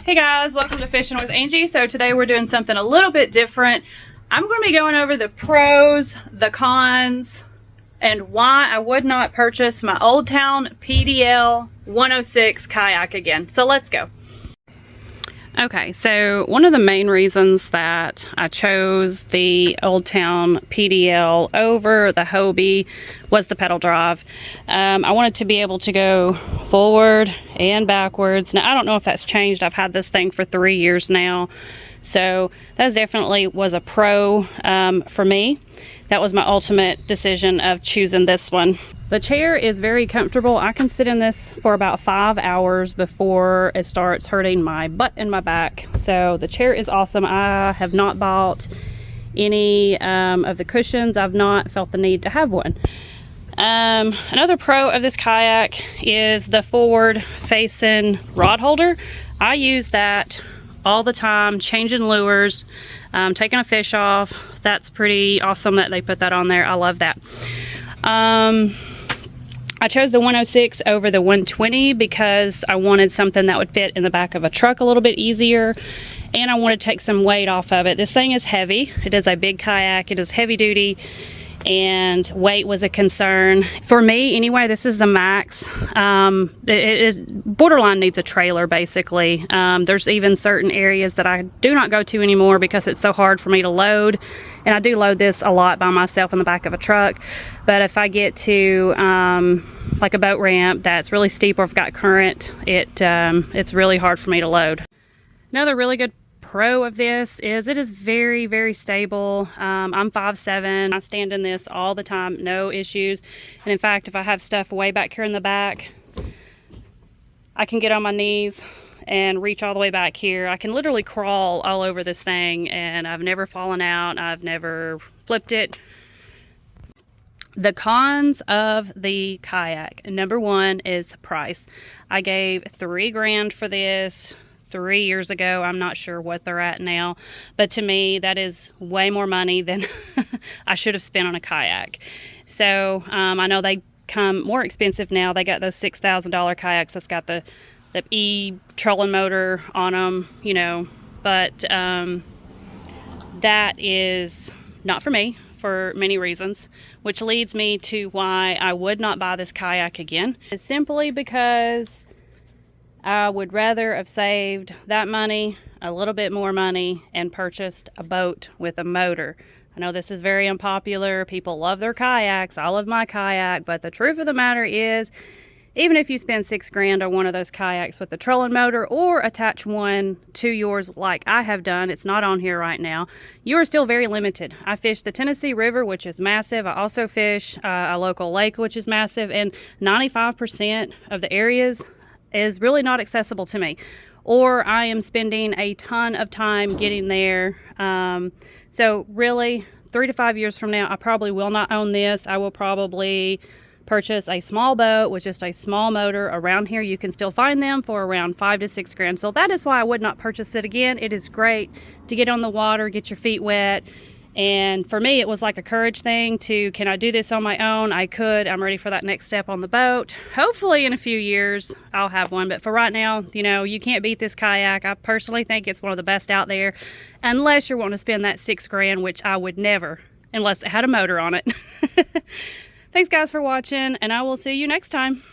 Hey guys, welcome to Fishing with Angie. So today we're doing something a little bit different. I'm going to be going over the pros, the cons, and why I would not purchase my Old Town PDL 106 kayak again. So let's go. Okay, so one of the main reasons that I chose the Old Town PDL over the Hobie was the pedal drive. I wanted to be able to go forward and backwards. Now, I don't know if that's changed. I've had this thing for 3 years now. So that definitely was a pro for me. That was my ultimate decision of choosing this one. The chair is very comfortable. I can sit in this for about 5 hours before it starts hurting my butt and my back. So the chair is awesome. I have not bought any of the cushions. I've not felt the need to have one. Another pro of this kayak is the forward facing rod holder. I use that all the time, changing lures, taking a fish off. That's pretty awesome that they put that on there. I love that. I chose the 106 over the 120 because I wanted something that would fit in the back of a truck a little bit easier, and I wanted to take some weight off of it. This thing is heavy. It is a big kayak. It is heavy duty, and weight was a concern. For me, anyway, this is the max. It is borderline needs a trailer, basically. There's even certain areas that I do not go to anymore because it's so hard for me to load. And I do load this a lot by myself in the back of a truck. But if I get to like a boat ramp that's really steep or if I've got current, it's really hard for me to load. Another really good pro of this is it is very, very stable. I'm 5'7". I stand in this all the time, no issues. And in fact, if I have stuff way back here in the back, I can get on my knees and reach all the way back here. I can literally crawl all over this thing, and I've never fallen out. I've never flipped it. The cons of the kayak. Number one is price. I gave $3 grand for this 3 years ago. I'm not sure what they're at now, but to me that is way more money than I should have spent on a kayak. So I know they come more expensive now. They got those $6,000 kayaks that's got the trolling motor on them, you know, but that is not for me for many reasons, which leads me to why I would not buy this kayak again. It's simply because I would rather have saved that money, a little bit more money, and purchased a boat with a motor. I know this is very unpopular. People love their kayaks. I love my kayak, but the truth of the matter is, even if you spend $6 grand on one of those kayaks with the trolling motor or attach one to yours like I have done, it's not on here right now, you are still very limited. I fish the Tennessee River, which is massive. I also fish a local lake, which is massive, and 95% of the areas is really not accessible to me, or I am spending a ton of time getting there. So really, 3 to 5 years from now, I probably will not own this. I will probably purchase a small boat with just a small motor. Around here you can still find them for around $5 to $6 grand. So that is why I would not purchase it again. It is great to get on the water, get your feet wet, and for me it was like a courage thing to, can I do this on my own? I could. I'm ready for that next step on the boat. Hopefully in a few years I'll have one, but for right now, you know, you can't beat this kayak. I personally think it's one of the best out there, unless you're wanting to spend that $6 grand, which I would never, unless it had a motor on it. Thanks guys for watching, and I will see you next time.